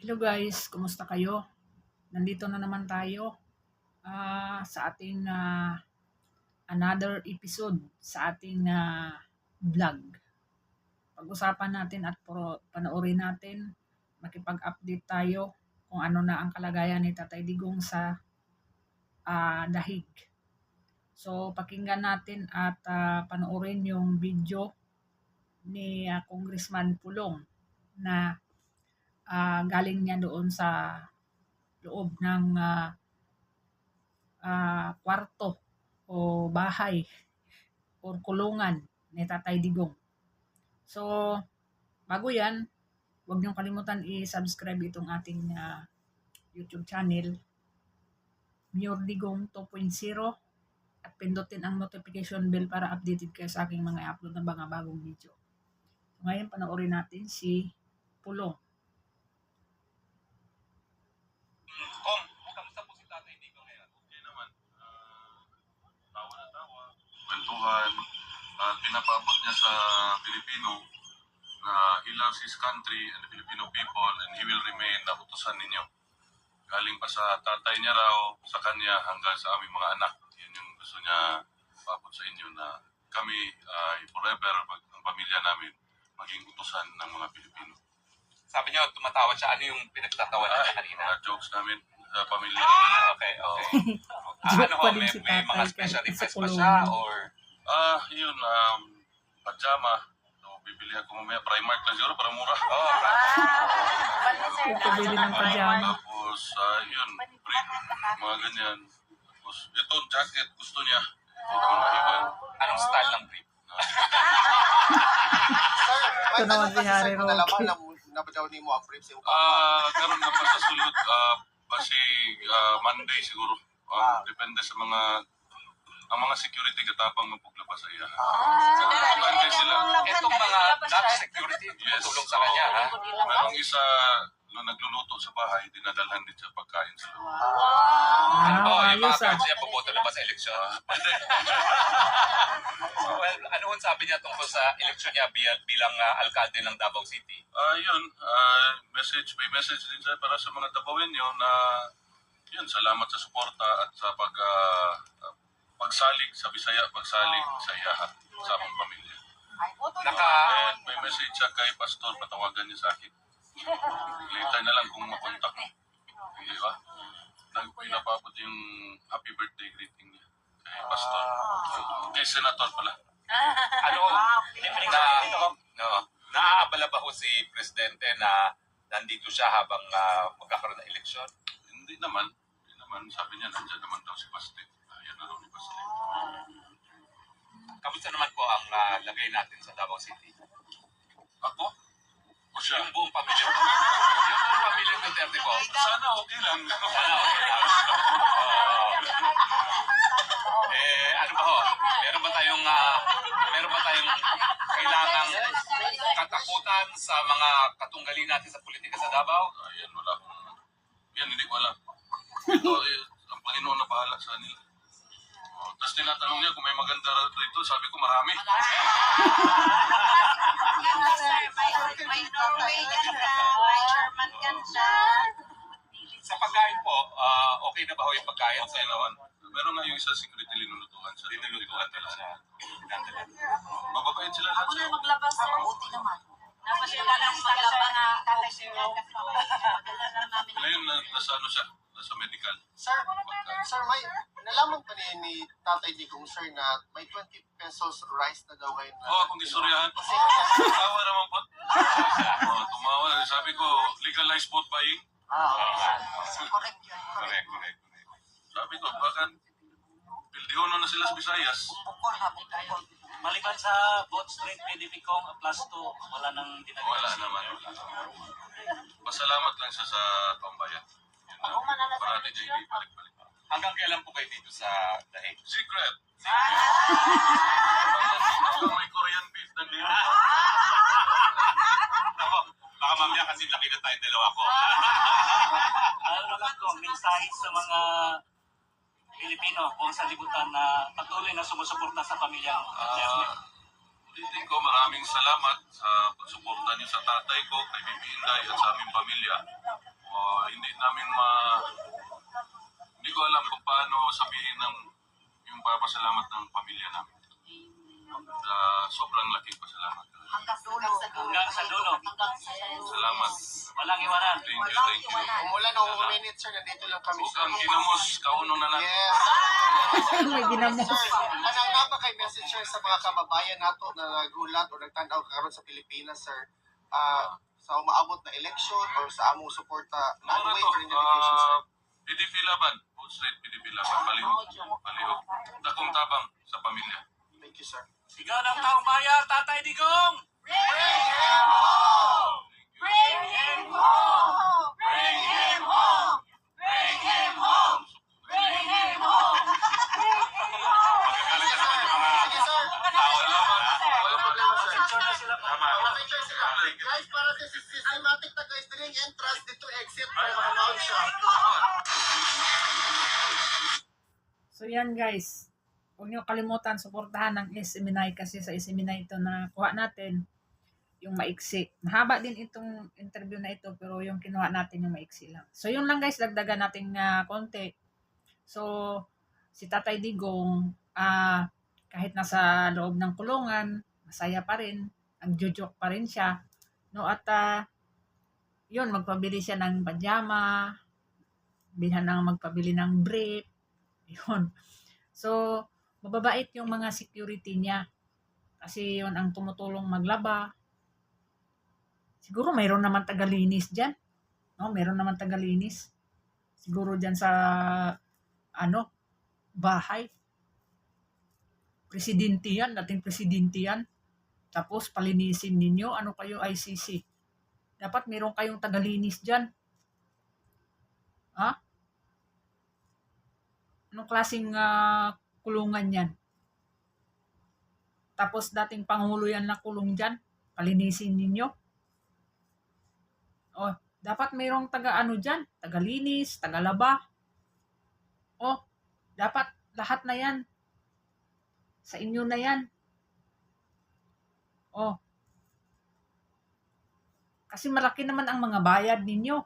Hello guys, kumusta kayo? Nandito na naman tayo sa ating another episode sa ating vlog. Pag-usapan natin at panoorin natin, makipag-update tayo kung ano na ang kalagayan ni Tatay Digong sa dahig. So pakinggan natin at panoorin yung video ni Congressman Pulong na galing niya doon sa loob ng kwarto o bahay o kulungan ni Tatay Digong. So, bago yan, huwag niyong kalimutan i-subscribe itong ating YouTube channel, Mayor Digong 2.0, at pindutin ang notification bell para updated kayo sa aking mga upload ng mga bagong video. So, ngayon, panoorin natin si Pulong. Kamusta po si Tatay Digong ngayon? Okay naman. Tawa na tawa. Kwentuhan. At pinapaabot niya sa Pilipino na he loves his country and the Filipino people and he will remain na utusan ninyo. Galing pa sa tatay niya raw, sa kanya hanggang sa aming mga anak. Yun yung gusto niya paabot sa inyo na kami forever, ang pamilya namin, maging utusan ng mga Pilipino. Sabi niyo, tumatawa siya. Ano yung pinagtatawa niya kanina? Mga jokes namin sa pamilya. Okay. Joke pa din may si mga Tatay special kahit sa request pa siya kulungan. or? Yun, pajama. So, bibili ako mamaya. Primark lang siguro para mura. Pagpabili ng pajama. Tapos, yun, brief, mga ganyan. Tapos, ito, jacket, gusto niya. Ito naman mahiwan. Anong style ng brief? Ito naman si Harry Roque. Nabadaw ni mo ang brief sa Karon na pa sa sulod, basi Monday siguro. Depende sa ang mga security katapang magpaglabas sa iya. Monday sila. Itong mga dark security, tulong sa kanya, ha? Merong isa na nagluluto sa bahay, dinadalhan din siya pagkain sa loob. Yung mga Ayos cards niya, puboto na ba sa eleksyon? Well, ano hon sabi niya tungkol sa eleksyon niya bilang alkalde ng Davao City? May message din siya para sa mga Dabawenyo na yun, salamat sa suporta at sa pagsalig sa Bisaya, pagsalig sa iyaha sa among pamilya. May message siya kay Pastor, patawagan niya sa akin. Later na lang kung makontak. Di ba? Pinapabot yung happy birthday greeting niya kay Pastor. Kay Senator pala. Naaabala ba ho si Presidente na nandito siya habang magkakaroon ng eleksyon? Hindi naman. Sabi niya, nandiyan naman daw si Pastor. Yan na daw ni Pastor. Kamusta naman po ang lagay natin sa Davao City? Ako? O siya? Yung buong pamilya. Yung buong pamilya ng Duterte po. Sana okay lang. Ano ba ho? Meron ba tayong kailangang katakutan sa mga katunggali natin sa politika sa Davao? Yan, hindi ko alam. Ito, ang Panginoon na bahala sa nila. Tapos tinatanong niya kung may maganda rito, sabi ko marami. May Norway ganda, may German ganda. Sa pagkain po, okay na ba ho yung pagkain? Okay naman. Meron nga yung isa security linulutuan sa linulutuan talaga. Mababait sila lahat. Ako na maglabas, sir. Buti naman. Tapos yung walang maglaba na tatay sir. Ngayon, nasa ano siya? Nasa medical. Sir, may nalaman pa ni Tatay Digong, sir, na may 20 pesos rice na daw ngayon. Akong gisuryahan. Tumawa naman po. Tumawa. Sabi ko, legalize vote buying. Correct yun. Correct. Sabi ko, bakit pildihono na sila sa Visayas? Bukol ha, bukol. Maliban sa vote straight PDP Kong plus 2, wala nang dinagawa. Wala naman. Pasalamat lang siya sa pambayan. Parati niya hindi balik-balik. Hanggang kailan po kayo dito sa Dahig? Secret! Hanggang may Korean beef nandito. Ako, baka mamaya kasi laki na tayong dalawa ko. Ano lang ko, mensahe sa mga Pilipino buong sanlibutan na patuloy na sumusuporta sa pamilyang Ulitin ko, maraming salamat sa pagsuporta niyo sa tatay ko, kay Bibi Inday at sa aming pamilya. pinapasalamat ng pamilya namin. Sobrang laking pasalamat. Hanggang dulo. Hanggang sa dulo. Hanggang sa Salamat. Walang iwanan. Thank you, Walang thank you. iwanan. Mula nung minute, sir, nandito lang kami, Huwag sir. kang ginamos, kauno na natin. Yes. May ginamos. Sir, anong napa kay message, sir, sa mga kababayan nato na nagulat o nagtanaw karon sa Pilipinas, sir, sa umaabot na election or sa among suporta na Ano to? unwavering dedication, sir? PDP Laban. Both straight PDP Laban. Palihog. Palihog. Dakong tabang sa pamilya. Thank you, sir. Sigaw ng taong bayan, Tatay Digong! Bring him home! Bring him home! Bring him home! Bring him home! Bring him home! Sige, sir. Sige, sir. Walang problema, sir. Picture na sila po. Picture sila. Guys, para sa systematic na guys, diring entrance dito exit para ma-announce siya. So yan guys, huwag niyo kalimutan suportahan ng SMNI kasi sa SMNI ito na kuha natin yung maiksi. Mahaba din itong interview na ito pero yung kinuha natin yung maiksi lang. So yun lang guys, dagdagan natin konti. So si Tatay Digong kahit nasa loob ng kulungan, masaya pa rin, nagjujok pa rin siya. No at yun, magpabili siya ng pajama, bilhan ng magpabili ng brief. Yun. So, mababait yung mga security niya. Kasi yun ang tumutulong maglaba. Siguro mayroon naman tagalinis dyan. No, mayroon naman tagalinis. Siguro dyan sa bahay. Presidente yan, dating presidente yan. Tapos palinisin ninyo, ano kayo ICC. Dapat mayroon kayong tagalinis dyan. Ha? Anong klaseng kulungan yan? Tapos dating pangulo yan na kulong dyan. Palinisin ninyo. O, dapat mayroong dyan. Tagalinis, tagalaba. O, dapat lahat na yan. Sa inyo na yan. O, kasi malaki naman ang mga bayad ninyo.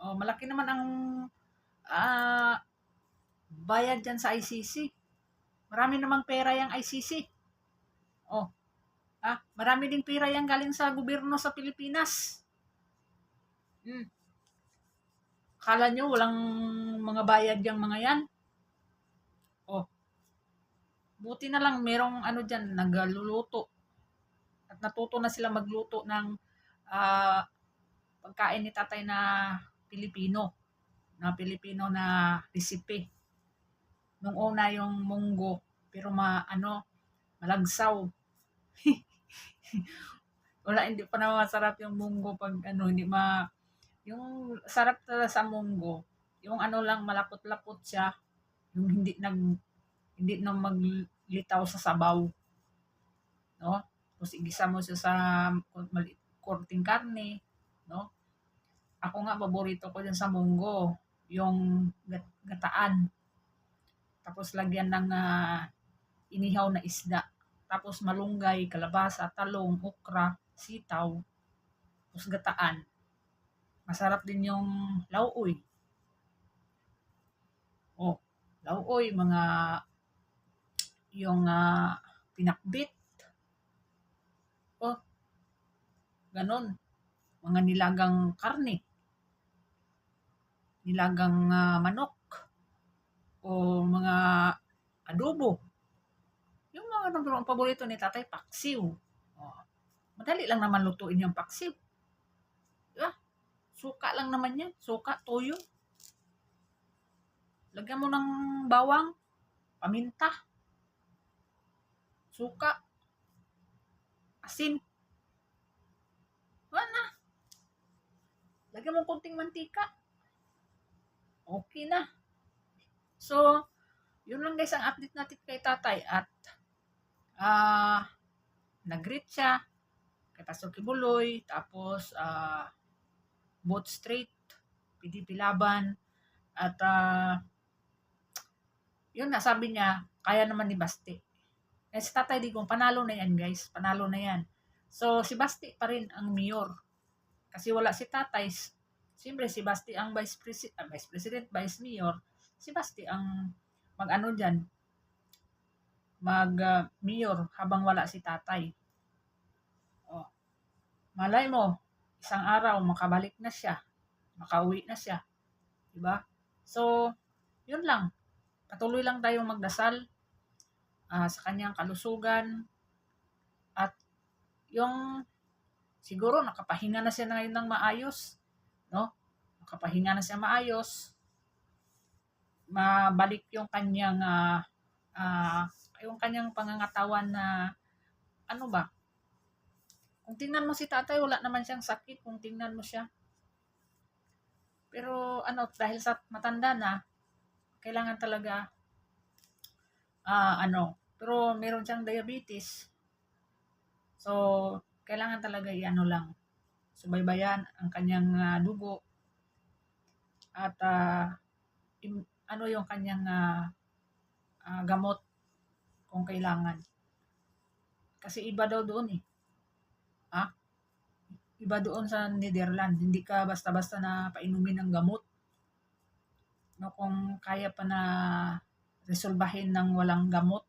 O, malaki naman ang bayad dyan sa ICC. Marami namang pera yung ICC. Oh, marami ding pera yung galing sa gobyerno sa Pilipinas. Akala nyo walang mga bayad yung mga yan? Oh, buti na lang merong dyan, nagluluto. At natuto na sila magluto ng pagkain ni tatay na Pilipino. Na Pilipino na recipe. Nung una yung munggo, pero malagsaw. Wala, hindi pa naman masarap yung munggo pag yung sarap talaga sa munggo, yung lang malapot-lapot siya, yung hindi na maglitaw sa sabaw. No? Tapos igisa mo siya sa korting karne, no? Ako nga, paborito ko dyan sa munggo, yung gataan. Tapos lagyan ng inihaw na isda. Tapos malunggay, kalabasa, talong, okra, sitaw. Tapos gataan. Masarap din yung lauoy. Oh, lauoy, yung pinakbit. Oh, ganon. Mga nilagang karne. Nilagang manok. O mga adobo. Yung mga ang paborito ni tatay, paksiw. Oh, madali lang naman lutuin yung paksiw. Diba? Suka lang naman yan. Suka, toyo. Lagyan mo ng bawang, paminta, suka, asin. Wala na. Lagyan mo konting mantika. Okay na. So, yun lang guys ang update natin kay tatay. At nag-greet siya kay Pastor Kibuloy. Tapos both straight, PDP Laban. At yun na, sabi niya, kaya naman ni Basti. Si Tatay Digong, panalo na yan guys. Panalo na yan. So, si Basti pa rin ang mayor. Kasi wala si Tatay. Siyempre, si Basti ang vice president, vice mayor. Si Basti ang dyan, mag-mayor habang wala si tatay. Oh, malay mo, isang araw makabalik na siya, makauwi na siya, 'di ba? So, 'yun lang. Patuloy lang tayong magdasal sa kanyang kalusugan at yung siguro nakapahinga na siya ngayon ng maayos, no? Nakapahinga na siya maayos, mabalik yung kanyang pangangatawan na ano ba? Kung tingnan mo si tatay, wala naman siyang sakit kung tingnan mo siya. Pero ano, dahil sa matanda na, kailangan talaga pero meron siyang diabetes. So, kailangan talaga i-ano lang, subaybayan ang kanyang dugo at ano yung kanyang gamot kung kailangan. Kasi iba daw doon eh. Iba doon sa Netherlands. Hindi ka basta-basta na painumin ng gamot. No, kung kaya pa na resolbahin ng walang gamot.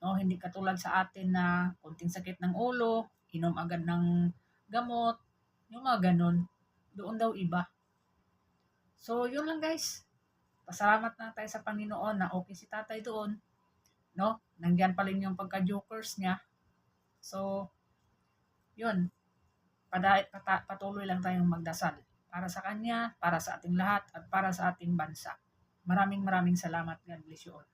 No, hindi katulad sa atin na konting sakit ng ulo, inom agad ng gamot, yung mga ganun. Doon daw iba. So, yun lang guys. Pasalamat na tayo sa Panginoon na okay si tatay doon. No? Nandyan pa rin yung pagka-jokers niya. So, yun. Patuloy lang tayong magdasal. Para sa kanya, para sa ating lahat, at para sa ating bansa. Maraming salamat. God bless you all.